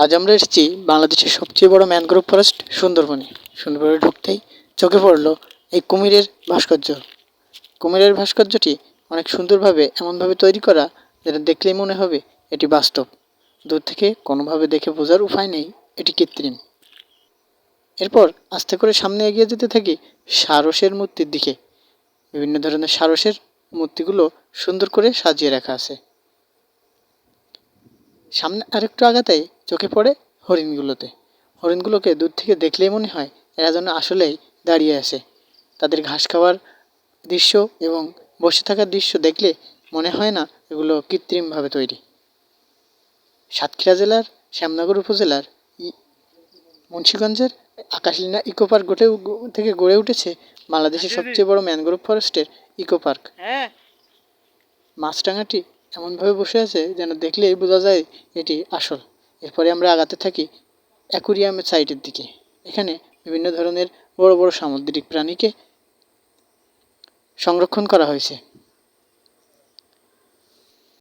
আজ আমরা এসেছি বাংলাদেশের সবচেয়ে বড় ম্যানগ্রোভ ফরেস্ট সুন্দরবনে। সুন্দরবনে ঢুকতেই চোখে পড়লো এই কুমিরের ভাস্কর্য। কুমিরের ভাস্কর্যটি অনেক সুন্দরভাবে এমনভাবে তৈরি করা যেটা দেখলেই মনে হবে এটি বাস্তব। দূর থেকে কোনোভাবে দেখে বোঝার উপায় নেই এটি কৃত্রিম। এরপর আস্তে করে সামনে এগিয়ে যেতে থাকি সারসের মূর্তির দিকে। বিভিন্ন ধরনের সারসের মূর্তিগুলো সুন্দর করে সাজিয়ে রাখা আছে। সামনে আরেকটু আগাতেই চোখে পড়ে হরিণগুলোতে। হরিণগুলোকে দূর থেকে দেখলেই মনে হয় এরা যেন আসলেই দাঁড়িয়ে আছে। তাদের ঘাস খাওয়ার দৃশ্য এবং বসে থাকার দৃশ্য দেখলে মনে হয় না এগুলো কৃত্রিমভাবে তৈরি। সাতক্ষীরা জেলার শ্যামনগর উপজেলার মুন্সিগঞ্জের আকাশলীনা ইকো পার্ক থেকে গড়ে উঠেছে বাংলাদেশের সবচেয়ে বড় ম্যানগ্রোভ ফরেস্টের ইকো পার্ক। মাছরাঙাটি এমনভাবে বসে আছে যেন দেখলেই বোঝা যায় এটি আসল। এরপরে আমরা আগাতে থাকি অ্যাকুরিয়ামের সাইটের দিকে। এখানে বিভিন্ন ধরনের বড় বড় সামুদ্রিক প্রাণীকে সংরক্ষণ করা হয়েছে।